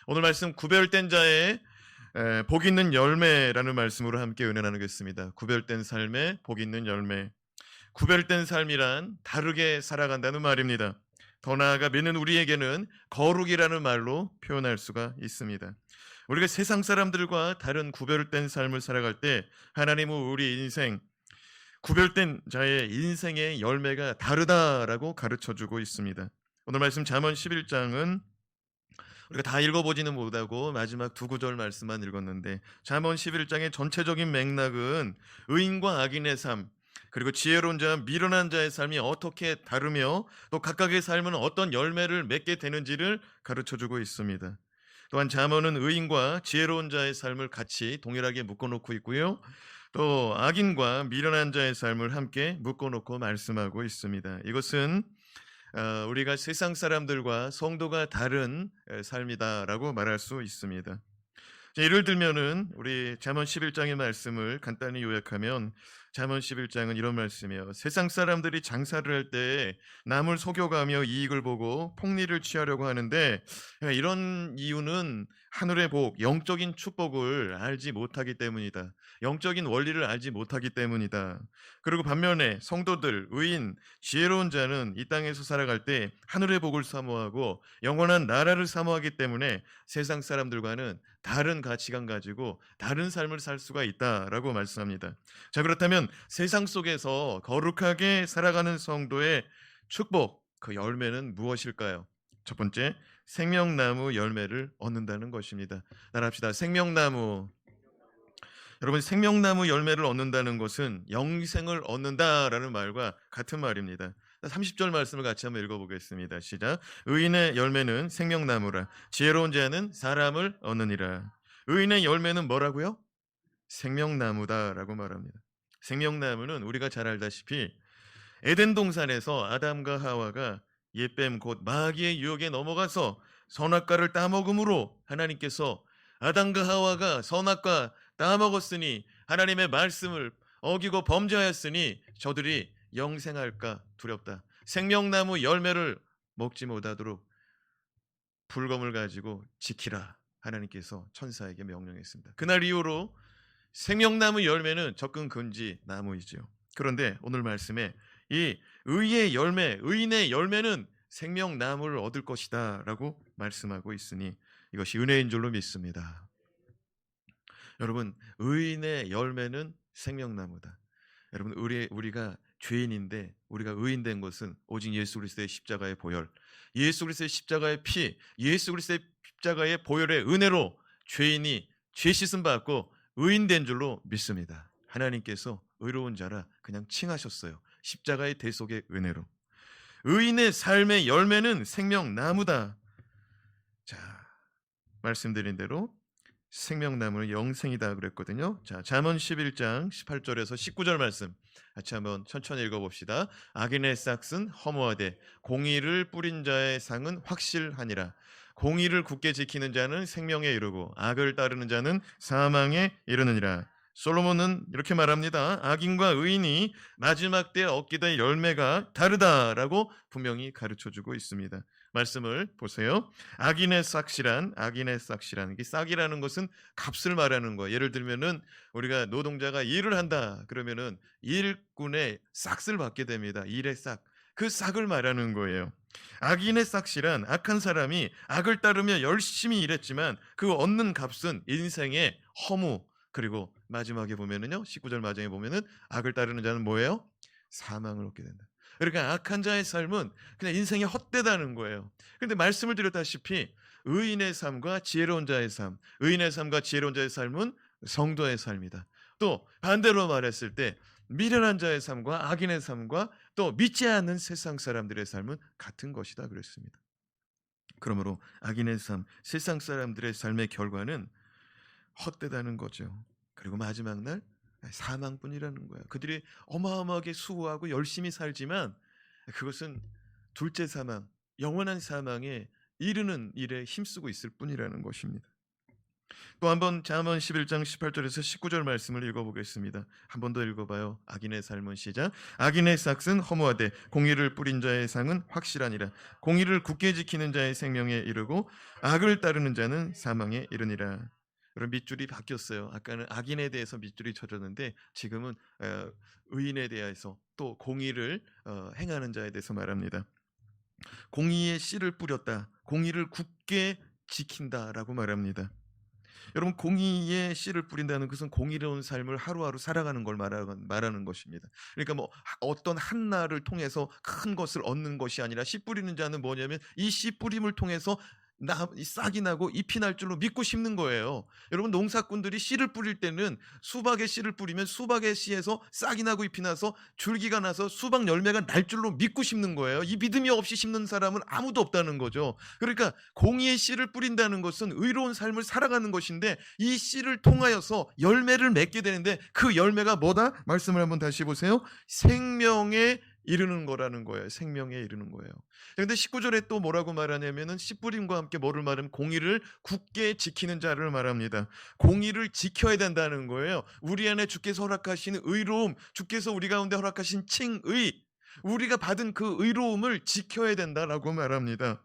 오늘 말씀 구별된 자의 복 있는 열매라는 말씀으로 함께 은혜 나누겠습니다. 구별된 삶의 복 있는 열매. 구별된 삶이란 다르게 살아간다는 말입니다. 더 나아가 믿는 우리에게는 거룩이라는 말로 표현할 수가 있습니다. 우리가 세상 사람들과 다른 구별된 삶을 살아갈 때 하나님은 우리 인생, 구별된 자의 인생의 열매가 다르다라고 가르쳐주고 있습니다. 오늘 말씀 잠언 11장은 우리가 다 읽어보지는 못하고 마지막 두 구절 말씀만 읽었는데, 잠언 11장의 전체적인 맥락은 의인과 악인의 삶, 그리고 지혜로운 자와 미련한 자의 삶이 어떻게 다르며 또 각각의 삶은 어떤 열매를 맺게 되는지를 가르쳐주고 있습니다. 또한 잠언은 의인과 지혜로운 자의 삶을 같이 동일하게 묶어놓고 있고요, 또 악인과 미련한 자의 삶을 함께 묶어놓고 말씀하고 있습니다. 이것은 우리가 세상 사람들과 성도가 다른 삶이다라고 말할 수 있습니다. 예를 들면은 우리 잠언 11장의 말씀을 간단히 요약하면, 잠언 11장은 이런 말씀이에요. 세상 사람들이 장사를 할 때 남을 속여가며 이익을 보고 폭리를 취하려고 하는데, 이런 이유는 하늘의 복, 영적인 축복을 알지 못하기 때문이다. 영적인 원리를 알지 못하기 때문이다. 그리고 반면에 성도들, 의인, 지혜로운 자는 이 땅에서 살아갈 때 하늘의 복을 사모하고 영원한 나라를 사모하기 때문에 세상 사람들과는 다른 가치관 가지고 다른 삶을 살 수가 있다라고 말씀합니다. 자, 그렇다면 세상 속에서 거룩하게 살아가는 성도의 축복, 그 열매는 무엇일까요? 첫 번째, 생명나무 열매를 얻는다는 것입니다. 따라합시다. 생명나무. 여러분, 생명나무 열매를 얻는다는 것은 영생을 얻는다라는 말과 같은 말입니다. 30절 말씀을 같이 한번 읽어보겠습니다. 시작. 의인의 열매는 생명나무라. 지혜로운 자는 사람을 얻느니라. 의인의 열매는 뭐라고요? 생명나무다라고 말합니다. 생명나무는 우리가 잘 알다시피 에덴 동산에서 아담과 하와가 옛뱀 곧 마귀의 유혹에 넘어가서 선악과를 따먹음으로 하나님께서 아담과 하와가 선악과 따먹었으니, 하나님의 말씀을 어기고 범죄하였으니 저들이 영생할까 두렵다. 생명나무 열매를 먹지 못하도록 불검을 가지고 지키라. 하나님께서 천사에게 명령했습니다. 그날 이후로 생명나무 열매는 접근 금지 나무이죠. 그런데 오늘 말씀에 이 의의 열매, 의인의 열매는 생명나무를 얻을 것이다 라고 말씀하고 있으니 이것이 은혜인 줄로 믿습니다. 여러분, 의인의 열매는 생명나무다. 여러분, 우리가 죄인인데 우리가 의인된 것은 오직 예수 그리스도의 십자가의 보혈, 예수 그리스도의 십자가의 피, 예수 그리스도의 십자가의 보혈의 은혜로 죄인이 죄 씻음 받고 의인된 줄로 믿습니다. 하나님께서 의로운 자라 그냥 칭하셨어요. 십자가의 대속의 은혜로. 의인의 삶의 열매는 생명나무다. 자, 말씀드린 대로 생명나무는 영생이다 그랬거든요. 자, 잠언 11장 18절에서 19절 말씀 같이 한번 천천히 읽어봅시다. 악인의 싹은 허무하되 공의를 뿌린 자의 상은 확실하니라. 공의를 굳게 지키는 자는 생명에 이르고 악을 따르는 자는 사망에 이르느니라. 솔로몬은 이렇게 말합니다. 악인과 의인이 마지막 때 얻게 될 열매가 다르다라고 분명히 가르쳐주고 있습니다. 말씀을 보세요. 악인의 싹실한, 이 싹이라는 것은 값을 말하는 거예요. 예를 들면은 우리가 노동자가 일을 한다 그러면은 일꾼의 싹을 받게 됩니다. 일의 싹, 그 싹을 말하는 거예요. 악인의 싹실한, 악한 사람이 악을 따르며 열심히 일했지만 그 얻는 값은 인생의 허무, 그리고 마지막에 보면은요, 19절 마지막에 보면은 악을 따르는 자는 뭐예요? 사망을 얻게 된다. 그러니까 악한 자의 삶은 그냥 인생이 헛되다는 거예요. 그런데 말씀을 드렸다시피 의인의 삶과 지혜로운 자의 삶, 의인의 삶과 지혜로운 자의 삶은 성도의 삶이다. 또 반대로 말했을 때 미련한 자의 삶과 악인의 삶과 또 믿지 않는 세상 사람들의 삶은 같은 것이다 그랬습니다. 그러므로 악인의 삶, 세상 사람들의 삶의 결과는 헛되다는 거죠. 그리고 마지막 날 사망뿐이라는 거예요. 그들이 어마어마하게 수고하고 열심히 살지만 그것은 둘째 사망, 영원한 사망에 이르는 일에 힘쓰고 있을 뿐이라는 것입니다. 또 한번 잠언 11장 18절에서 19절 말씀을 읽어보겠습니다. 한 번 더 읽어봐요. 악인의 삶은 시작. 악인의 싹은 허무하되 공의를 뿌린 자의 상은 확실하니라. 공의를 굳게 지키는 자의 생명에 이르고 악을 따르는 자는 사망에 이르니라. 여러분, 밑줄이 바뀌었어요. 아까는 악인에 대해서 밑줄이 쳐졌는데 지금은 의인에 대해서 또 공의를 행하는 자에 대해서 말합니다. 공의의 씨를 뿌렸다. 공의를 굳게 지킨다라고 말합니다. 여러분, 공의의 씨를 뿌린다는 것은 공의로운 삶을 하루하루 살아가는 걸 말하는 것입니다. 그러니까 뭐 어떤 한 날을 통해서 큰 것을 얻는 것이 아니라 씨 뿌리는 자는 뭐냐면 이 씨 뿌림을 통해서 싹이 나고 잎이 날 줄로 믿고 심는 거예요. 여러분, 농사꾼들이 씨를 뿌릴 때는 수박의 씨를 뿌리면 수박의 씨에서 싹이 나고 잎이 나서 줄기가 나서 수박 열매가 날 줄로 믿고 심는 거예요. 이 믿음이 없이 심는 사람은 아무도 없다는 거죠. 그러니까 공의의 씨를 뿌린다는 것은 의로운 삶을 살아가는 것인데 이 씨를 통하여서 열매를 맺게 되는데 그 열매가 뭐다? 말씀을 한번 다시 보세요. 생명에 이르는 거라는 거예요. 생명에 이르는 거예요. 그런데 19절에 또 뭐라고 말하냐면은 씨 뿌림과 함께 뭐를 말하면 공의를 굳게 지키는 자를 말합니다. 공의를 지켜야 된다는 거예요. 우리 안에 주께서 허락하신 의로움, 주께서 우리 가운데 허락하신 칭의, 우리가 받은 그 의로움을 지켜야 된다라고 말합니다.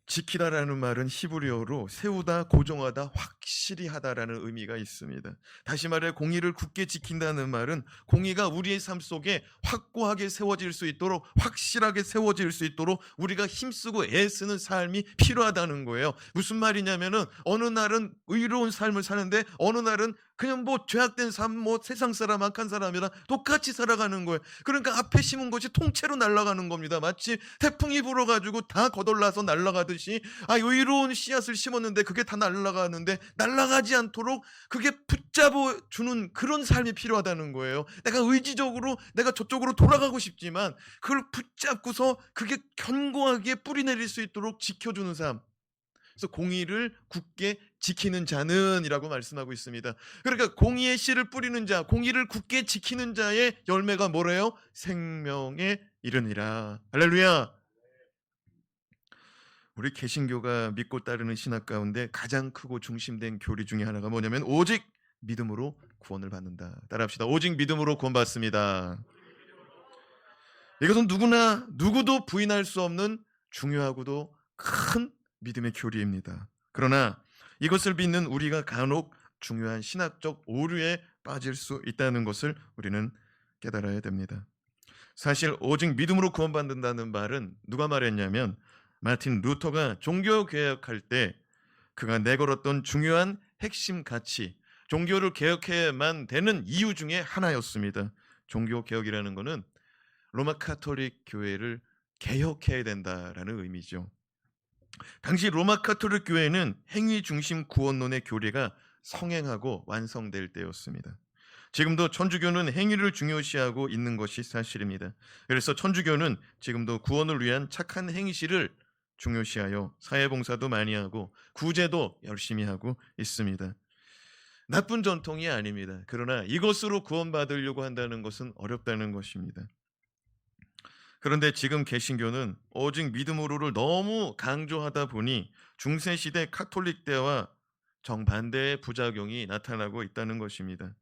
지키다라는 말은 히브리어로 세우다, 고정하다, 확실히 하다라는 의미가 있습니다. 다시 말해 공의를 굳게 지킨다는 말은 공의가 우리의 삶 속에 확고하게 세워질 수 있도록, 확실하게 세워질 수 있도록 우리가 힘쓰고 애쓰는 삶이 필요하다는 거예요. 무슨 말이냐면은 어느 날은 의로운 삶을 사는데 어느 날은 그냥 뭐 죄악된 삶, 뭐 세상 사람, 악한 사람이랑 똑같이 살아가는 거예요. 그러니까 앞에 심은 것이 통째로 날아가는 겁니다. 마치 태풍이 불어가지고 다 거덜나서 날아가듯이 의로운 씨앗을 심었는데 그게 다 날아가는데 날아가지 않도록 그게 붙잡아 주는 그런 삶이 필요하다는 거예요. 내가 의지적으로 내가 저쪽으로 돌아가고 싶지만 그걸 붙잡고서 그게 견고하게 뿌리 내릴 수 있도록 지켜주는 삶. 그래서 공의를 굳게 지키는 자는 이라고 말씀하고 있습니다. 그러니까 공의의 씨를 뿌리는 자, 공의를 굳게 지키는 자의 열매가 뭐래요? 생명에 이르니라. 할렐루야. 우리 개신교가 믿고 따르는 신학 가운데 가장 크고 중심된 교리 중에 하나가 뭐냐면 오직 믿음으로 구원을 받는다. 따라합시다. 오직 믿음으로 구원받습니다. 이것은 누구도 부인할 수 없는 중요하고도 큰 믿음의 교리입니다. 그러나 이것을 믿는 우리가 간혹 중요한 신학적 오류에 빠질 수 있다는 것을 우리는 깨달아야 됩니다. 사실 오직 믿음으로 구원받는다는 말은 누가 말했냐면 마틴 루터가 종교 개혁할 때 그가 내걸었던 중요한 핵심 가치, 종교를 개혁해야만 되는 이유 중에 하나였습니다. 종교 개혁이라는 것은 로마 카톨릭 교회를 개혁해야 된다라는 의미죠. 당시 로마 카톨릭 교회는 행위 중심 구원론의 교리가 성행하고 완성될 때였습니다. 지금도 천주교는 행위를 중요시하고 있는 것이 사실입니다. 그래서 천주교는 지금도 구원을 위한 착한 행실을 중요시하여 사회봉사도 많이 하고 구제도 열심히 하고 있습니다. 나쁜 전통이 아닙니다. 그러나 이것으로 구원받으려고 한다는 것은 어렵다는 것입니다. 그런데 지금 개신교는 오직 믿음으로를 너무 강조하다 보니 중세시대 카톨릭대와 정반대의 부작용이 나타나고 있다는 것입니다.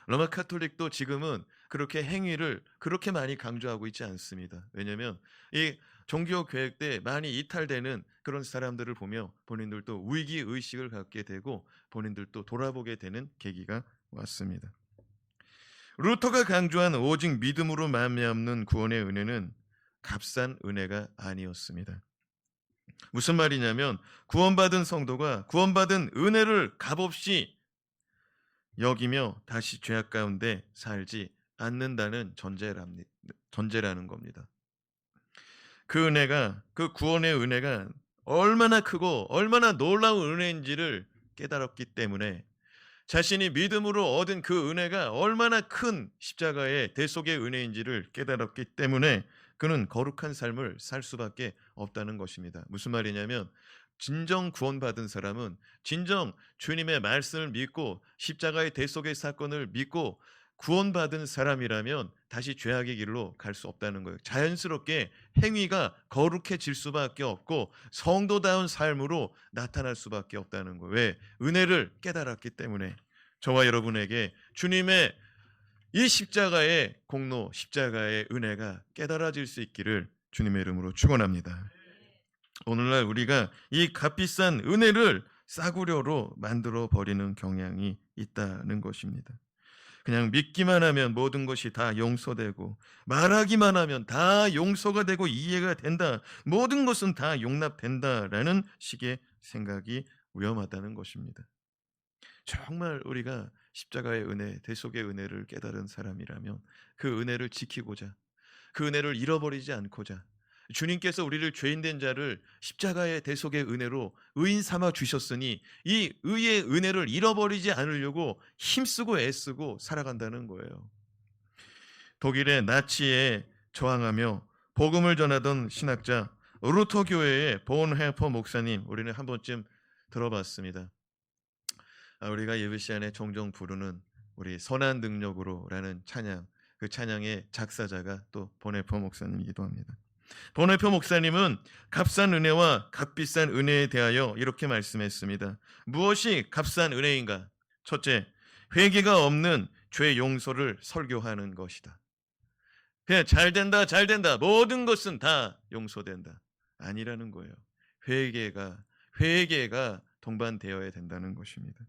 로마 카톨릭도 지금은 그렇게 행위를 그렇게 많이 강조하고 있지 않습니다. 왜냐하면 이 종교 개혁 때 많이 이탈되는 그런 사람들을 보며 본인들도 위기의식을 갖게 되고 본인들도 돌아보게 되는 계기가 왔습니다. 루터가 강조한 오직 믿음으로 말미암는 구원의 은혜는 값싼 은혜가 아니었습니다. 무슨 말이냐면 구원받은 성도가 구원받은 은혜를 값없이 여기며 다시 죄악 가운데 살지 않는다는 전제라는 겁니다. 그 은혜가, 그 구원의 은혜가 얼마나 크고 얼마나 놀라운 은혜인지를 깨달았기 때문에 자신이 믿음으로 얻은 그 은혜가 얼마나 큰 십자가의 대속의 은혜인지를 깨달았기 때문에 그는 거룩한 삶을 살 수밖에 없다는 것입니다. 무슨 말이냐면 진정 구원받은 사람은 진정 주님의 말씀을 믿고 십자가의 대속의 사건을 믿고 구원받은 사람이라면 다시 죄악의 길로 갈 수 없다는 거예요. 자연스럽게 행위가 거룩해질 수밖에 없고 성도다운 삶으로 나타날 수밖에 없다는 거예요. 왜? 은혜를 깨달았기 때문에. 저와 여러분에게 주님의 이 십자가의 공로, 십자가의 은혜가 깨달아질 수 있기를 주님의 이름으로 축원합니다. 오늘날 우리가 이 값비싼 은혜를 싸구려로 만들어 버리는 경향이 있다는 것입니다. 그냥 믿기만 하면 모든 것이 다 용서되고 말하기만 하면 다 용서가 되고 이해가 된다. 모든 것은 다 용납된다라는 식의 생각이 위험하다는 것입니다. 정말 우리가 십자가의 은혜, 대속의 은혜를 깨달은 사람이라면 그 은혜를 지키고자, 그 은혜를 잃어버리지 않고자, 주님께서 우리를 죄인된 자를 십자가의 대속의 은혜로 의인 삼아 주셨으니 이 의의 은혜를 잃어버리지 않으려고 힘쓰고 애쓰고 살아간다는 거예요. 독일의 나치에 저항하며 복음을 전하던 신학자 루터 교회의 본헤퍼 목사님, 우리는 한 번쯤 들어봤습니다. 우리가 예배 시간에 종종 부르는 우리 선한 능력으로라는 찬양, 그 찬양의 작사자가 또 본헤퍼 목사님이기도 합니다. 본헤퍼 목사님은 값싼 은혜와 값비싼 은혜에 대하여 이렇게 말씀했습니다. 무엇이 값싼 은혜인가? 첫째, 회개가 없는 죄 용서를 설교하는 것이다. 그냥 잘 된다, 잘 된다, 모든 것은 다 용서된다. 아니라는 거예요. 회개가 동반되어야 된다는 것입니다.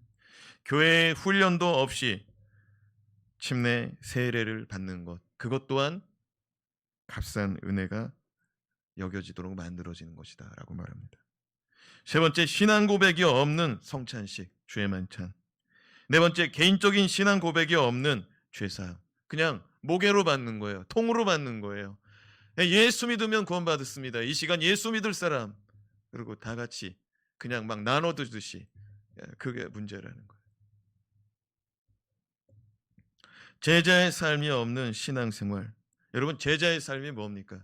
교회의 훈련도 없이 침례 세례를 받는 것, 그것 또한 값싼 은혜가 여겨지도록 만들어지는 것이다 라고 말합니다. 세 번째, 신앙 고백이 없는 성찬식, 주의 만찬. 네 번째, 개인적인 신앙 고백이 없는 죄사함. 그냥 모개로 받는 거예요. 통으로 받는 거예요. 예수 믿으면 구원받았습니다. 이 시간 예수 믿을 사람. 그리고 다 같이 그냥 막 나눠두듯이. 그게 문제라는 거예요. 제자의 삶이 없는 신앙생활. 여러분, 제자의 삶이 뭡니까?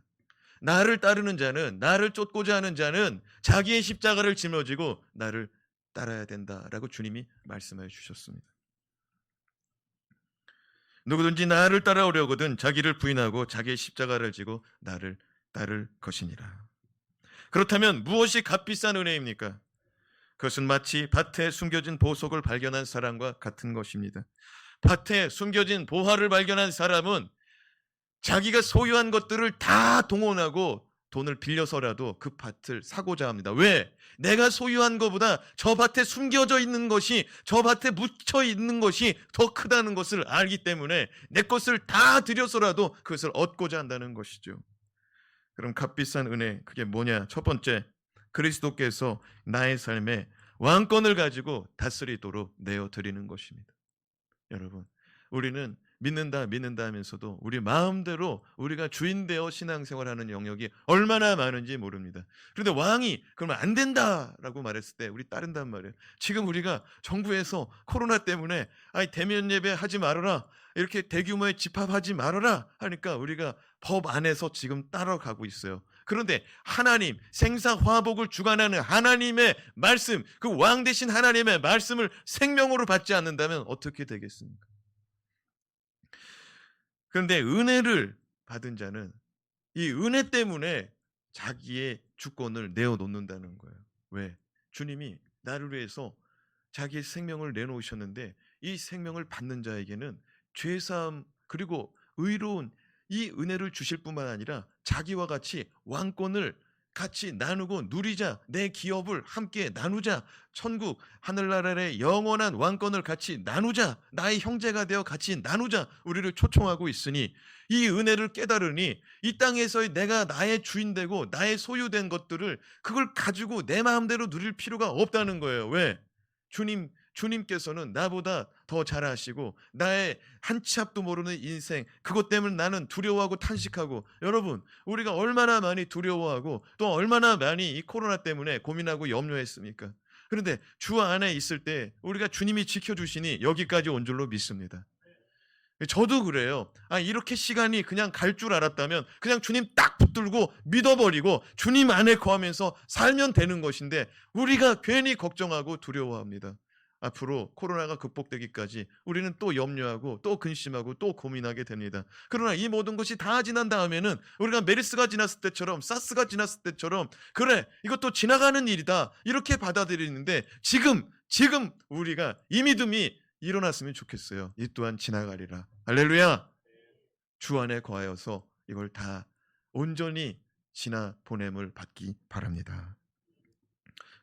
나를 따르는 자는, 나를 쫓고자 하는 자는 자기의 십자가를 짊어지고 나를 따라야 된다라고 주님이 말씀해 주셨습니다. 누구든지 나를 따라오려거든 자기를 부인하고 자기의 십자가를 지고 나를 따를 것이니라. 그렇다면 무엇이 값비싼 은혜입니까? 그것은 마치 밭에 숨겨진 보석을 발견한 사람과 같은 것입니다. 밭에 숨겨진 보화를 발견한 사람은 자기가 소유한 것들을 다 동원하고 돈을 빌려서라도 그 밭을 사고자 합니다. 왜? 내가 소유한 것보다 저 밭에 숨겨져 있는 것이, 저 밭에 묻혀 있는 것이 더 크다는 것을 알기 때문에 내 것을 다 들여서라도 그것을 얻고자 한다는 것이죠. 그럼 값비싼 은혜, 그게 뭐냐? 첫 번째, 그리스도께서 나의 삶에 왕권을 가지고 다스리도록 내어드리는 것입니다. 여러분, 우리는 믿는다 하면서도 우리 마음대로 우리가 주인 되어 신앙생활하는 영역이 얼마나 많은지 모릅니다. 그런데 왕이 그러면 안 된다라고 말했을 때 우리 따른단 말이에요. 지금 우리가 정부에서 코로나 때문에 대면 예배 하지 말아라, 이렇게 대규모의 집합하지 말아라 하니까 우리가 법 안에서 지금 따라가고 있어요. 그런데 하나님, 생사화복을 주관하는 하나님의 말씀, 그 왕 대신 하나님의 말씀을 생명으로 받지 않는다면 어떻게 되겠습니까? 그런데 은혜를 받은 자는 이 은혜 때문에 자기의 주권을 내어놓는다는 거예요. 왜? 주님이 나를 위해서 자기의 생명을 내놓으셨는데 이 생명을 받는 자에게는 죄사함 그리고 의로운 이 은혜를 주실 뿐만 아니라 자기와 같이 왕권을 같이 나누고 누리자, 내 기업을 함께 나누자, 천국 하늘나라의 영원한 왕권을 같이 나누자, 나의 형제가 되어 같이 나누자, 우리를 초청하고 있으니 이 은혜를 깨달으니 이 땅에서의 내가 나의 주인 되고 나의 소유된 것들을 그걸 가지고 내 마음대로 누릴 필요가 없다는 거예요. 왜? 주님께서는 나보다 더 잘 아시고 나의 한 치 앞도 모르는 인생, 그것 때문에 나는 두려워하고 탄식하고, 여러분, 우리가 얼마나 많이 두려워하고 또 얼마나 많이 이 코로나 때문에 고민하고 염려했습니까? 그런데 주 안에 있을 때 우리가 주님이 지켜주시니 여기까지 온 줄로 믿습니다. 저도 그래요. 이렇게 시간이 그냥 갈 줄 알았다면 그냥 주님 딱 붙들고 믿어버리고 주님 안에 거하면서 살면 되는 것인데 우리가 괜히 걱정하고 두려워합니다. 앞으로 코로나가 극복되기까지 우리는 또 염려하고 또 근심하고 또 고민하게 됩니다. 그러나 이 모든 것이 다 지난 다음에는 우리가 메르스가 지났을 때처럼 사스가 지났을 때처럼 그래 이것도 지나가는 일이다 이렇게 받아들이는데 지금 우리가 이 믿음이 일어났으면 좋겠어요. 이 또한 지나가리라. 할렐루야. 주 안에 거하여서 이걸 다 온전히 지나 보냄을 받기 바랍니다.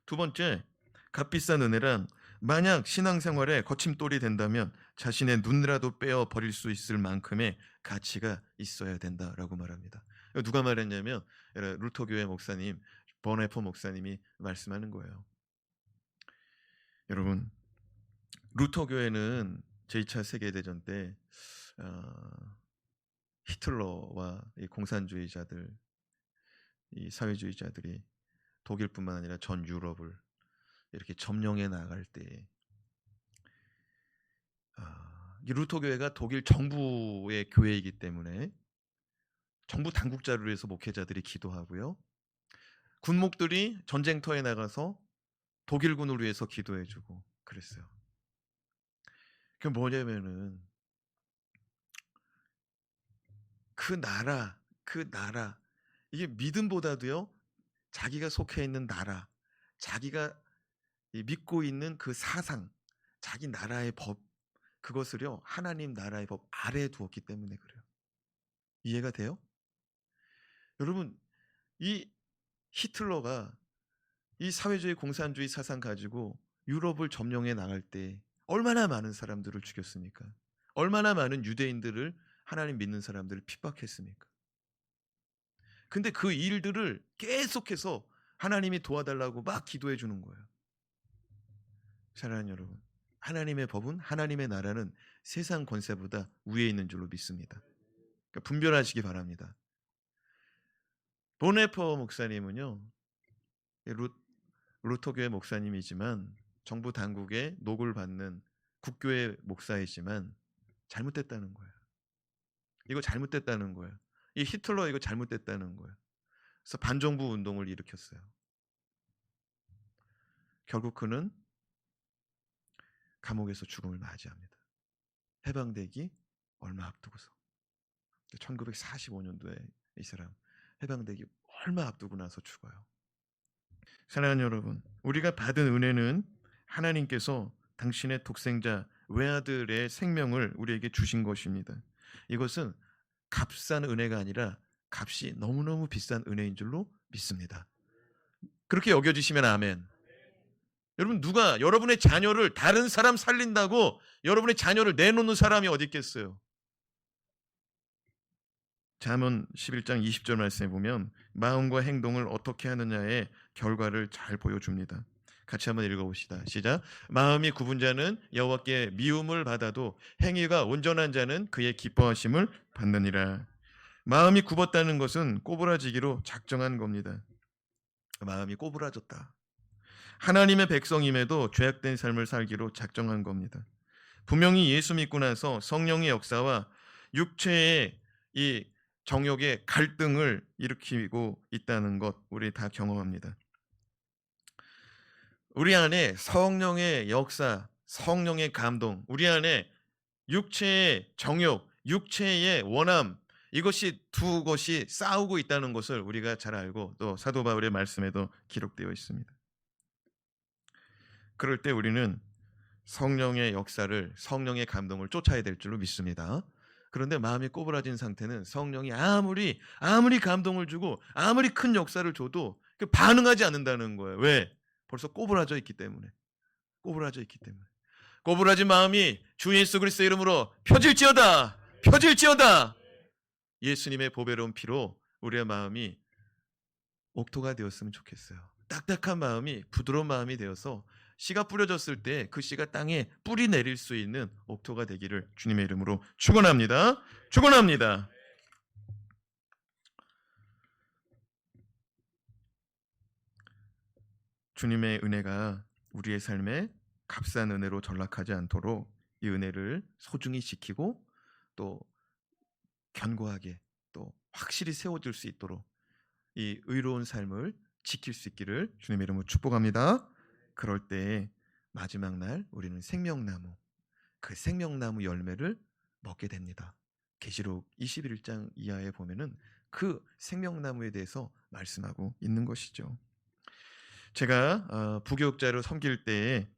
두 번째, 값비싼 은혜란 만약 신앙생활에 거침돌이 된다면 자신의 눈이라도 빼어 버릴 수 있을 만큼의 가치가 있어야 된다라고 말합니다. 누가 말했냐면 루터교회 목사님 버네퍼 목사님이 말씀하는 거예요. 여러분, 루터교회는 제2차 세계대전 때 히틀러와 이 공산주의자들, 이 사회주의자들이 독일뿐만 아니라 전 유럽을 이렇게 점령해 나갈 때 이 루터교회가 독일 정부의 교회이기 때문에 정부 당국자를 위해서 목회자들이 기도하고요. 군목들이 전쟁터에 나가서 독일군을 위해서 기도해주고 그랬어요. 그게 뭐냐면은 그 나라 이게 믿음보다도요 자기가 속해 있는 나라, 자기가 믿고 있는 그 사상, 자기 나라의 법 그것을요 하나님 나라의 법 아래에 두었기 때문에 그래요. 이해가 돼요? 여러분 이 히틀러가 이 사회주의 공산주의 사상 가지고 유럽을 점령해 나갈 때 얼마나 많은 사람들을 죽였습니까? 얼마나 많은 유대인들을 하나님 믿는 사람들을 핍박했습니까? 근데 그 일들을 계속해서 하나님이 도와달라고 막 기도해 주는 거예요. 사랑하는 여러분, 하나님의 법은 하나님의 나라는 세상 권세보다 위에 있는 줄로 믿습니다. 그러니까 분별하시기 바랍니다. 보네퍼 목사님은요, 루터교회 목사님이지만 정부 당국의 녹을 받는 국교회 목사이지만 잘못됐다는 거예요. 이거 잘못됐다는 거예요. 이 히틀러 이거 잘못됐다는 거예요. 그래서 반정부 운동을 일으켰어요. 결국 그는 감옥에서 죽음을 맞이합니다. 해방되기 얼마 앞두고서 1945년도에 이 사람 해방되기 얼마 앞두고 나서 죽어요. 사랑하는 여러분, 우리가 받은 은혜는 하나님께서 당신의 독생자 외아들의 생명을 우리에게 주신 것입니다. 이것은 값싼 은혜가 아니라 값이 너무너무 비싼 은혜인 줄로 믿습니다. 그렇게 여겨지시면 아멘. 여러분 누가 여러분의 자녀를 다른 사람 살린다고 여러분의 자녀를 내놓는 사람이 어디 있겠어요? 잠언 11장 20절 말씀에 보면 마음과 행동을 어떻게 하느냐의 결과를 잘 보여줍니다. 같이 한번 읽어봅시다. 시작. 마음이 굽은 자는 여호와께 미움을 받아도 행위가 온전한 자는 그의 기뻐하심을 받느니라. 마음이 굽었다는 것은 꼬부라지기로 작정한 겁니다. 마음이 꼬부라졌다. 하나님의 백성임에도 죄악된 삶을 살기로 작정한 겁니다. 분명히 예수 믿고 나서 성령의 역사와 육체의 이 정욕의 갈등을 일으키고 있다는 것 우리 다 경험합니다. 우리 안에 성령의 역사, 성령의 감동, 우리 안에 육체의 정욕, 육체의 원함 이것이 두 것이 싸우고 있다는 것을 우리가 잘 알고 또 사도 바울의 말씀에도 기록되어 있습니다. 그럴 때 우리는 성령의 역사를 성령의 감동을 쫓아야 될 줄로 믿습니다. 그런데 마음이 꼬부라진 상태는 성령이 아무리 감동을 주고 아무리 큰 역사를 줘도 반응하지 않는다는 거예요. 왜? 벌써 꼬부라져 있기 때문에. 꼬부라진 마음이 주 예수 그리스도의 이름으로 펴질지어다. 예수님의 보배로운 피로 우리의 마음이 옥토가 되었으면 좋겠어요. 딱딱한 마음이 부드러운 마음이 되어서 씨가 뿌려졌을 때 그 씨가 땅에 뿌리 내릴 수 있는 옥토가 되기를 주님의 이름으로 축원합니다. 주님의 은혜가 우리의 삶에 값싼 은혜로 전락하지 않도록 이 은혜를 소중히 지키고 또 견고하게 또 확실히 세워줄 수 있도록 이 의로운 삶을 지킬 수 있기를 주님의 이름으로 축복합니다. 그럴 때 마지막 날 우리는 생명나무, 그 생명나무 열매를 먹게 됩니다. 계시록 21장 이하에 보면은 그 생명나무에 대해서 말씀하고 있는 것이죠. 제가 부교육자로 섬길 때에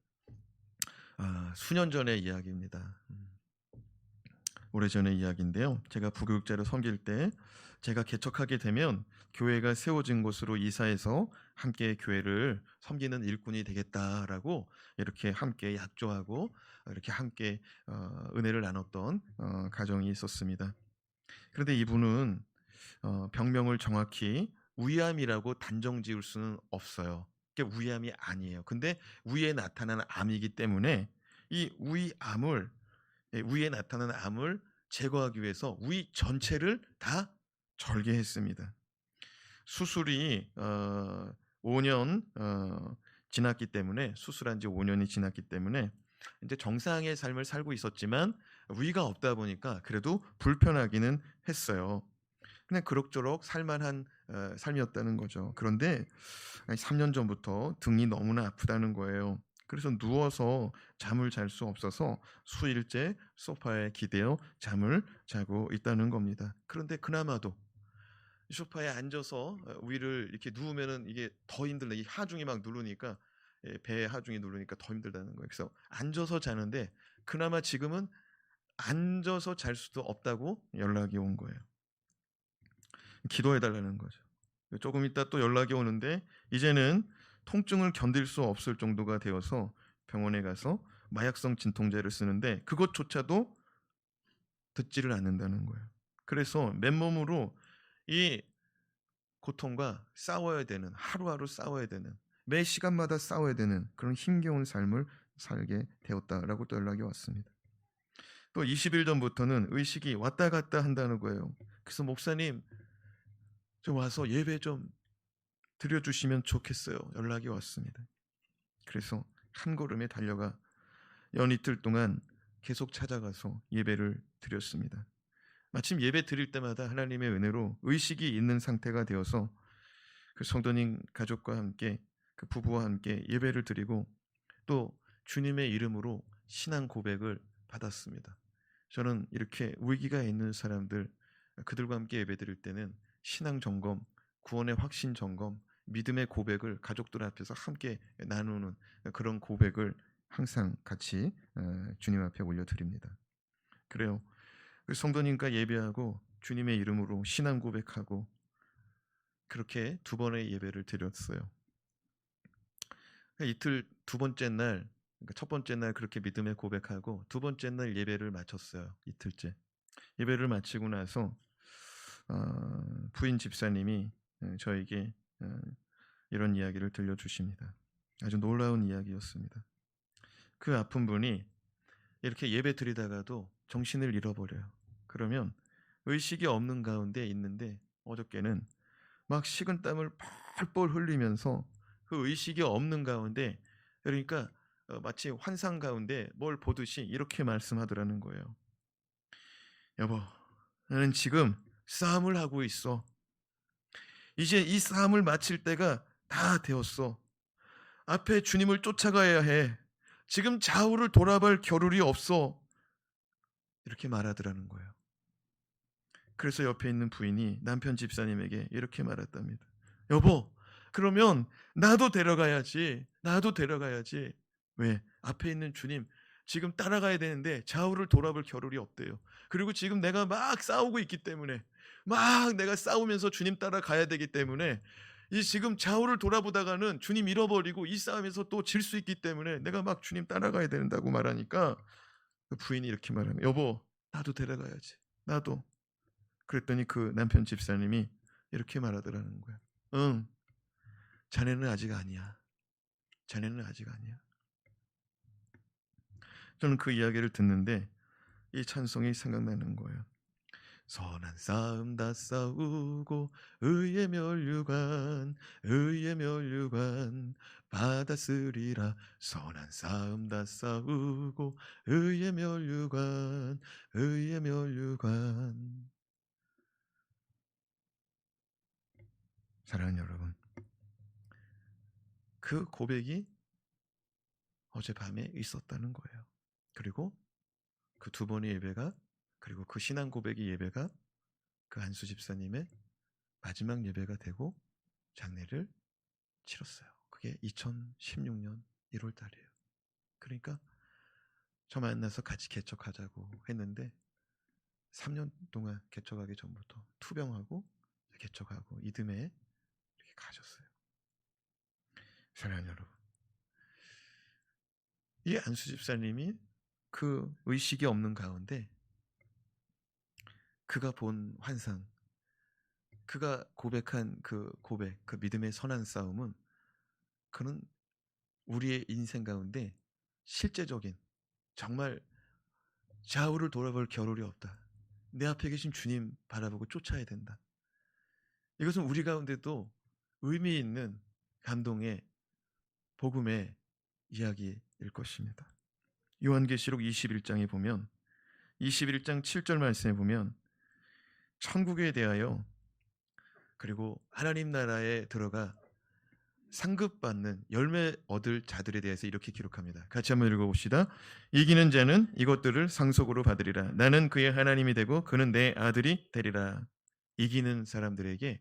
수년 전의 이야기입니다. 오래전의 이야기인데요. 제가 부교육자로 섬길 때 제가 개척하게 되면 교회가 세워진 곳으로 이사해서 함께 교회를 섬기는 일꾼이 되겠다라고 이렇게 함께 약조하고 이렇게 함께 은혜를 나눴던 가정이 있었습니다. 그런데 이분은 병명을 정확히 위암이라고 단정 지을 수는 없어요. 그게 위암이 아니에요. 근데 위에 나타나는 암이기 때문에 이 위암을 위에 나타나는 암을 제거하기 위해서 위 전체를 다 절개했습니다. 수술이 5년 지났기 때문에 수술한 지 5년이 지났기 때문에 이제 정상의 삶을 살고 있었지만 위가 없다 보니까 그래도 불편하기는 했어요. 그냥 그럭저럭 살만한 삶이었다는 거죠. 그런데 3년 전부터 등이 너무나 아프다는 거예요. 그래서 누워서 잠을 잘 수 없어서 수일째 소파에 기대어 잠을 자고 있다는 겁니다. 그런데 그나마도 소파에 앉아서 위를 이렇게 누우면은 이게 더 힘들다. 이 하중이 막 누르니까 배 하중이 누르니까 더 힘들다는 거예요. 그래서 앉아서 자는데 그나마 지금은 앉아서 잘 수도 없다고 연락이 온 거예요. 기도해 달라는 거죠. 조금 있다 또 연락이 오는데 이제는 통증을 견딜 수 없을 정도가 되어서 병원에 가서 마약성 진통제를 쓰는데 그것조차도 듣지를 않는다는 거예요. 그래서 맨몸으로 이 고통과 싸워야 되는, 하루하루 싸워야 되는, 매 시간마다 싸워야 되는 그런 힘겨운 삶을 살게 되었다라고 또 연락이 왔습니다. 또 20일 전부터는 의식이 왔다 갔다 한다는 거예요. 그래서 목사님 좀 와서 예배 좀 드려주시면 좋겠어요. 연락이 왔습니다. 그래서 한 걸음에 달려가 연이틀 동안 계속 찾아가서 예배를 드렸습니다. 마침 예배 드릴 때마다 하나님의 은혜로 의식이 있는 상태가 되어서 그 성도님 가족과 함께 그 부부와 함께 예배를 드리고 또 주님의 이름으로 신앙 고백을 받았습니다. 저는 이렇게 위기가 있는 사람들 그들과 함께 예배 드릴 때는 신앙 점검, 구원의 확신 점검, 믿음의 고백을 가족들 앞에서 함께 나누는 그런 고백을 항상 같이 주님 앞에 올려드립니다. 그래요. 성도님과 예배하고 주님의 이름으로 신앙 고백하고 그렇게 두 번의 예배를 드렸어요. 이틀 두 번째 날, 그러니까 첫 번째 날 그렇게 믿음의 고백하고 두 번째 날 예배를 마쳤어요. 이틀째 예배를 마치고 나서 부인 집사님이 저에게 이런 이야기를 들려주십니다. 아주 놀라운 이야기였습니다. 그 아픈 분이 이렇게 예배 드리다가도 정신을 잃어버려요. 그러면 의식이 없는 가운데 있는데 어저께는 막 식은땀을 뻘뻘 흘리면서 그 의식이 없는 가운데 그러니까 마치 환상 가운데 뭘 보듯이 이렇게 말씀하더라는 거예요. 여보, 나는 지금 싸움을 하고 있어. 이제 이 싸움을 마칠 때가 다 되었어. 앞에 주님을 쫓아가야 해. 지금 좌우를 돌아볼 겨를이 없어. 이렇게 말하더라는 거예요. 그래서 옆에 있는 부인이 남편 집사님에게 이렇게 말했답니다. 여보, 그러면 나도 데려가야지. 나도 데려가야지. 왜? 앞에 있는 주님 지금 따라가야 되는데 좌우를 돌아볼 겨를이 없대요. 그리고 지금 내가 막 싸우고 있기 때문에 막 내가 싸우면서 주님 따라가야 되기 때문에 이 지금 좌우를 돌아보다가는 주님 잃어버리고 이 싸움에서 또 질 수 있기 때문에 내가 막 주님 따라가야 된다고 말하니까 그 부인이 이렇게 말하는 여보, 나도 데려가야지. 나도. 그랬더니 그 남편 집사님이 이렇게 말하더라는 거야. 응, 자네는 아직 아니야. 자네는 아직 아니야. 저는 그 이야기를 듣는데 이 찬송이 생각나는 거예요. 선한 싸움 다 싸우고 의의 면류관 받았으리라. 선한 싸움 다 싸우고 의의 면류관. 사랑하는 여러분, 그 고백이 어젯밤에 있었다는 거예요. 그리고 그 두 번의 예배가, 그리고 그 신앙 고백의 예배가 그 안수 집사님의 마지막 예배가 되고 장례를 치렀어요. 그게 2016년 1월 달이에요. 그러니까 저 만나서 같이 개척하자고 했는데 3년 동안 개척하기 전부터 투병하고 개척하고 이듬해 이렇게 가셨어요. 사랑하는 여러분, 이 안수 집사님이 그 의식이 없는 가운데 그가 본 환상, 그가 고백한 그 고백, 그 믿음의 선한 싸움은 그는 우리의 인생 가운데 실제적인, 정말 좌우를 돌아볼 겨를이 없다. 내 앞에 계신 주님 바라보고 쫓아야 된다. 이것은 우리 가운데도 의미 있는 감동의 복음의 이야기일 것입니다. 요한계시록 21장에 보면 21장 7절 말씀에 보면 천국에 대하여 그리고 하나님 나라에 들어가 상급받는 열매 얻을 자들에 대해서 이렇게 기록합니다. 같이 한번 읽어봅시다. 이기는 자는 이것들을 상속으로 받으리라. 나는 그의 하나님이 되고 그는 내 아들이 되리라. 이기는 사람들에게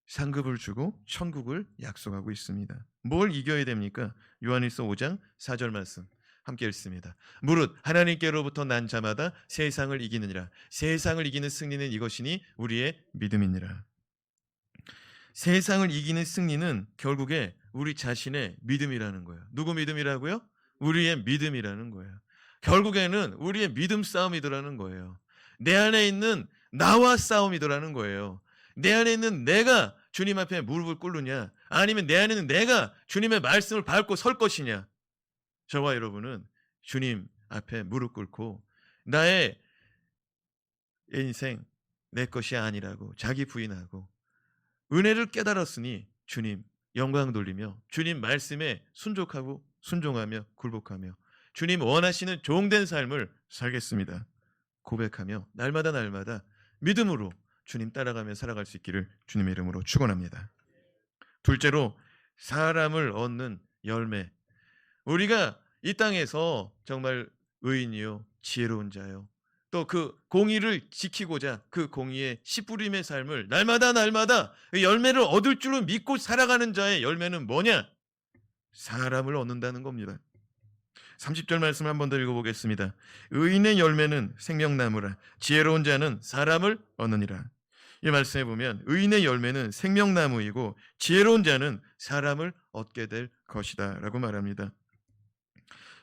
상급을 주고 천국을 약속하고 있습니다. 뭘 이겨야 됩니까? 요한일서 5장 4절 말씀 함께 읽습니다. 무릇 하나님께로부터 난 자마다 세상을 이기느니라. 세상을 이기는 승리는 이것이니 우리의 믿음이니라. 세상을 이기는 승리는 결국에 우리 자신의 믿음이라는 거예요. 누구 믿음이라고요? 우리의 믿음이라는 거예요. 결국에는 우리의 믿음 싸움이더라는 거예요. 내 안에 있는 나와 싸움이더라는 거예요. 내 안에 있는 내가 주님 앞에 무릎을 꿇느냐, 아니면 내 안에 있는 내가 주님의 말씀을 밟고 설 것이냐. 저와 여러분은 주님 앞에 무릎 꿇고 나의 인생 내 것이 아니라고 자기 부인하고 은혜를 깨달았으니 주님 영광 돌리며 주님 말씀에 순종하고 순종하며 굴복하며 주님 원하시는 종된 삶을 살겠습니다. 고백하며 날마다 믿음으로 주님 따라가며 살아갈 수 있기를 주님의 이름으로 축원합니다. 둘째로 사람을 얻는 열매. 우리가 이 땅에서 정말 의인이요 지혜로운 자요 또 그 공의를 지키고자 그 공의의 씨뿌림의 삶을 날마다 열매를 얻을 줄로 믿고 살아가는 자의 열매는 뭐냐? 사람을 얻는다는 겁니다. 30절 말씀 한 번 더 읽어보겠습니다. 의인의 열매는 생명나무라. 지혜로운 자는 사람을 얻느니라. 이 말씀에 보면 의인의 열매는 생명나무이고 지혜로운 자는 사람을 얻게 될 것이다 라고 말합니다.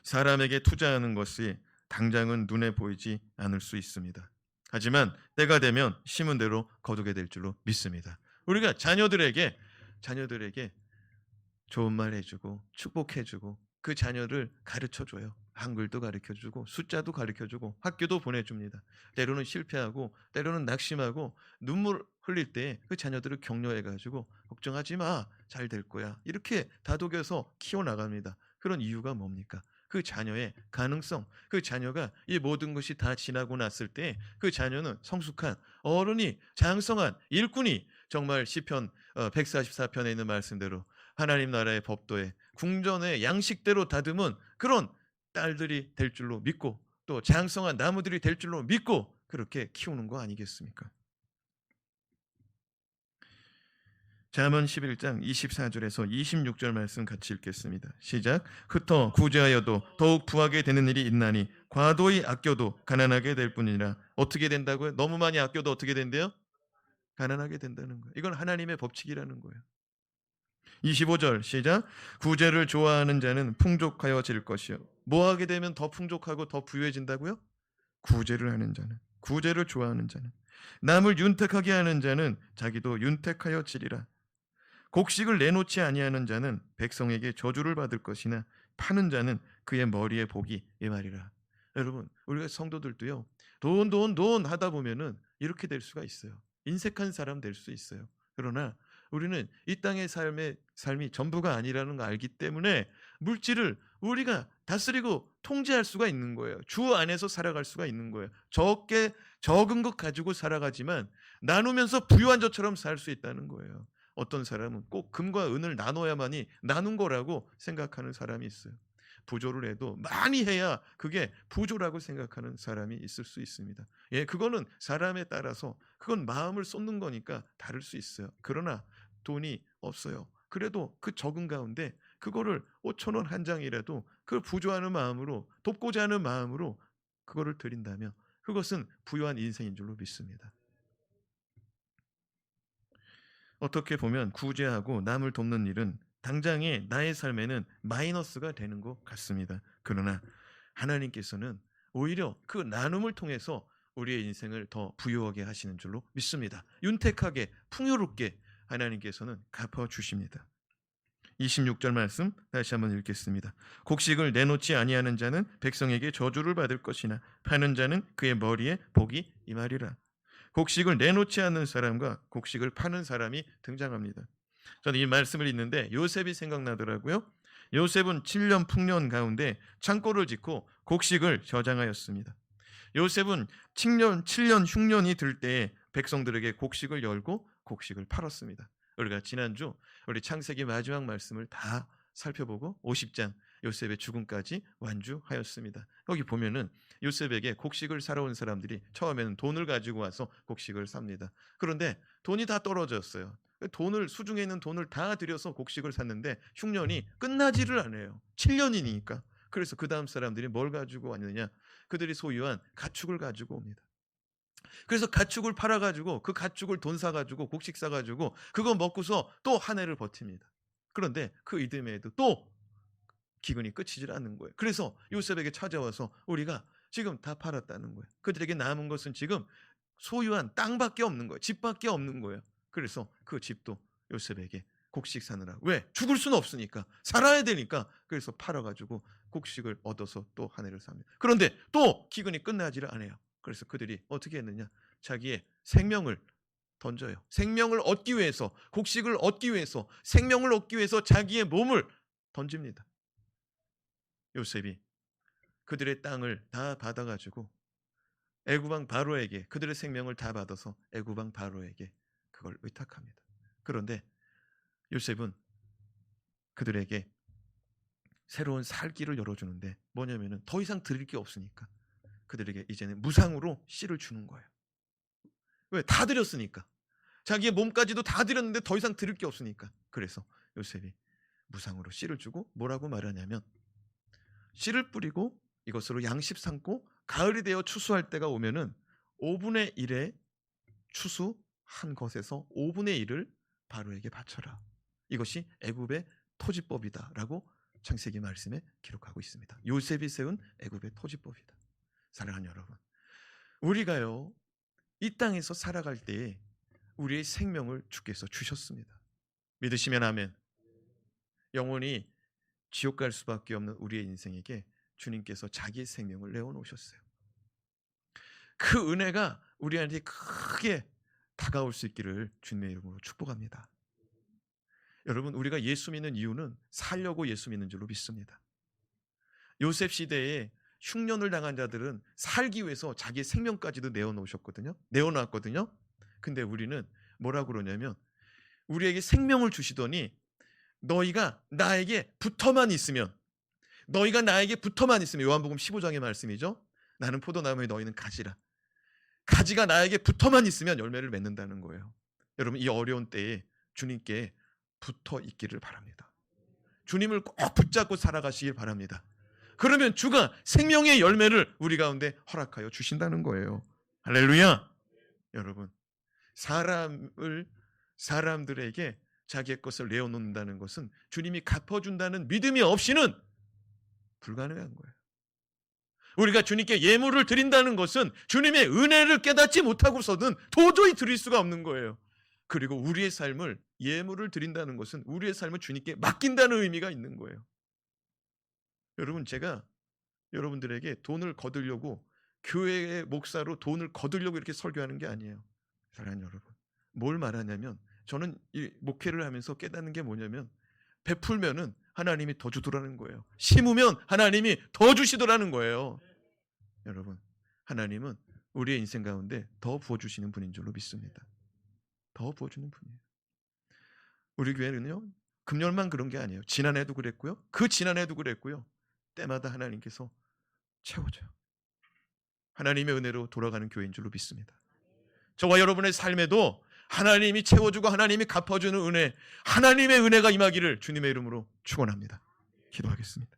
사람에게 투자하는 것이 당장은 눈에 보이지 않을 수 있습니다. 하지만 때가 되면 심은 대로 거두게 될 줄로 믿습니다. 우리가 자녀들에게 좋은 말 해주고 축복해주고 그 자녀를 가르쳐줘요. 한글도 가르쳐주고 숫자도 가르쳐주고 학교도 보내줍니다. 때로는 실패하고 때로는 낙심하고 눈물 흘릴 때 그 자녀들을 격려해가지고 걱정하지 마, 잘 될 거야, 이렇게 다독여서 키워나갑니다. 그런 이유가 뭡니까? 그 자녀의 가능성, 그 자녀가 이 모든 것이 다 지나고 났을 때 그 자녀는 성숙한 어른이, 장성한 일꾼이, 정말 시편 144편에 있는 말씀대로 하나님 나라의 법도에 궁전의 양식대로 다듬은 그런 딸들이 될 줄로 믿고 또 장성한 나무들이 될 줄로 믿고 그렇게 키우는 거 아니겠습니까? 잠언 11장 24절에서 26절 말씀 같이 읽겠습니다. 시작. 흩어 구제하여도 더욱 부하게 되는 일이 있나니 과도히 아껴도 가난하게 될 뿐이니라. 어떻게 된다고요? 너무 많이 아껴도 어떻게 된대요? 가난하게 된다는 거예요. 이건 하나님의 법칙이라는 거예요. 25절 시작. 구제를 좋아하는 자는 풍족하여질 것이요. 뭐 하게 되면 더 풍족하고 더 부유해진다고요? 구제를 하는 자는, 구제를 좋아하는 자는, 남을 윤택하게 하는 자는 자기도 윤택하여지리라. 곡식을 내놓지 아니하는 자는 백성에게 저주를 받을 것이나 파는 자는 그의 머리에 복이 임하리라. 여러분, 우리가 성도들도요, 돈 하다 보면은 이렇게 될 수가 있어요. 인색한 사람 될 수 있어요. 그러나 우리는 이 땅의 삶이 전부가 아니라는 거 알기 때문에 물질을 우리가 다스리고 통제할 수가 있는 거예요. 주 안에서 살아갈 수가 있는 거예요. 적은 것 가지고 살아가지만 나누면서 부유한 자처럼 살 수 있다는 거예요. 어떤 사람은 꼭 금과 은을 나눠야만이 나눈 거라고 생각하는 사람이 있어요. 부조를 해도 많이 해야 그게 부조라고 생각하는 사람이 있을 수 있습니다. 예, 그거는 사람에 따라서 그건 마음을 쏟는 거니까 다를 수 있어요. 그러나 돈이 없어요. 그래도 그 적은 가운데 그거를 5천 원 한 장이라도 그걸 부조하는 마음으로 돕고자 하는 마음으로 그거를 드린다면 그것은 부유한 인생인 줄로 믿습니다. 어떻게 보면 구제하고 남을 돕는 일은 당장의 나의 삶에는 마이너스가 되는 것 같습니다. 그러나 하나님께서는 오히려 그 나눔을 통해서 우리의 인생을 더 부유하게 하시는 줄로 믿습니다. 윤택하게 풍요롭게 하나님께서는 갚아 주십니다. 26절 말씀 다시 한번 읽겠습니다. 곡식을 내놓지 아니하는 자는 백성에게 저주를 받을 것이나 파는 자는 그의 머리에 복이 임하리라. 곡식을 내놓지 않는 사람과 곡식을 파는 사람이 등장합니다. 저는 이 말씀을 읽는데 요셉이 생각나더라고요. 요셉은 7년 풍년 가운데 창고를 짓고 곡식을 저장하였습니다. 요셉은 7년 흉년이 들 때에 백성들에게 곡식을 열고 곡식을 팔았습니다. 우리가 지난주 우리 창세기 마지막 말씀을 다 살펴보고 50장 요셉의 죽음까지 완주하였습니다. 여기 보면은 요셉에게 곡식을 사러 온 사람들이 처음에는 돈을 가지고 와서 곡식을 삽니다. 그런데 돈이 다 떨어졌어요. 돈을 수중에 있는 돈을 다 들여서 곡식을 샀는데 흉년이 끝나지를 않아요. 7년이니까. 그래서 그 다음 사람들이 뭘 가지고 왔느냐? 그들이 소유한 가축을 가지고 옵니다. 그래서 가축을 팔아가지고 그 가축을 돈 사가지고 곡식 사가지고 그거 먹고서 또 한 해를 버팁니다. 그런데 그 이듬해에도 또 기근이 끝이질 않는 거예요. 그래서 요셉에게 찾아와서 우리가 지금 다 팔았다는 거예요. 그들에게 남은 것은 지금 소유한 땅밖에 없는 거예요. 집밖에 없는 거예요. 그래서 그 집도 요셉에게 곡식 사느라 왜? 죽을 수는 없으니까 살아야 되니까 그래서 팔아가지고 곡식을 얻어서 또 한 해를 삽니다. 그런데 또 기근이 끝나지를 않아요. 그래서 그들이 어떻게 했느냐? 자기의 생명을 던져요. 생명을 얻기 위해서, 곡식을 얻기 위해서, 생명을 얻기 위해서 자기의 몸을 던집니다. 요셉이 그들의 땅을 다 받아가지고 애굽왕 바로에게 그들의 생명을 다 받아서 애굽왕 바로에게 그걸 의탁합니다. 그런데 요셉은 그들에게 새로운 살 길을 열어주는데 뭐냐면은 더 이상 드릴 게 없으니까 그들에게 이제는 무상으로 씨를 주는 거예요. 왜? 다 드렸으니까. 자기의 몸까지도 다 드렸는데 더 이상 드릴 게 없으니까. 그래서 요셉이 무상으로 씨를 주고 뭐라고 말하냐면 씨를 뿌리고 이것으로 양식 삼고 가을이 되어 추수할 때가 오면은 5분의 1의 추수한 것에서 5분의 1을 바로에게 바쳐라. 이것이 애굽의 토지법이다라고 창세기 말씀에 기록하고 있습니다. 요셉이 세운 애굽의 토지법이다. 사랑하는 여러분, 우리가요 이 땅에서 살아갈 때에 우리의 생명을 주께서 주셨습니다. 믿으시면 아멘. 영원히 지옥 갈 수밖에 없는 우리의 인생에게 주님께서 자기의 생명을 내어놓으셨어요. 그 은혜가 우리한테 크게 다가올 수 있기를 주님의 이름으로 축복합니다. 여러분, 우리가 예수 믿는 이유는 살려고 예수 믿는 줄로 믿습니다. 요셉 시대에 흉년을 당한 자들은 살기 위해서 자기의 생명까지도 내어놨거든요. 근데 우리는 뭐라고 그러냐면 우리에게 생명을 주시더니 너희가 나에게 붙어만 있으면 요한복음 15장의 말씀이죠. 나는 포도나무에 너희는 가지라. 가지가 나에게 붙어만 있으면 열매를 맺는다는 거예요. 여러분, 이 어려운 때에 주님께 붙어 있기를 바랍니다. 주님을 꼭 붙잡고 살아가시길 바랍니다. 그러면 주가 생명의 열매를 우리 가운데 허락하여 주신다는 거예요. 할렐루야. 여러분, 사람들에게 자기의 것을 내어놓는다는 것은 주님이 갚아준다는 믿음이 없이는 불가능한 거예요. 우리가 주님께 예물을 드린다는 것은 주님의 은혜를 깨닫지 못하고서는 도저히 드릴 수가 없는 거예요. 그리고 우리의 삶을 예물을 드린다는 것은 우리의 삶을 주님께 맡긴다는 의미가 있는 거예요. 여러분, 제가 여러분들에게 돈을 거두려고 교회의 목사로 돈을 거두려고 이렇게 설교하는 게 아니에요. 사랑하는 여러분, 뭘 말하냐면 저는 이 목회를 하면서 깨닫는 게 뭐냐면 베풀면은 하나님이 더 주더라는 거예요. 심으면 하나님이 더 주시더라는 거예요. 여러분, 하나님은 우리의 인생 가운데 더 부어주시는 분인 줄로 믿습니다. 더 부어주는 분이에요. 우리 교회는요 금년만 그런 게 아니에요. 지난해도 그랬고요, 그 지난해도 그랬고요, 때마다 하나님께서 채워줘요. 하나님의 은혜로 돌아가는 교회인 줄로 믿습니다. 저와 여러분의 삶에도 하나님이 채워주고 하나님이 갚아주는 은혜, 하나님의 은혜가 임하기를 주님의 이름으로 축원합니다. 기도하겠습니다.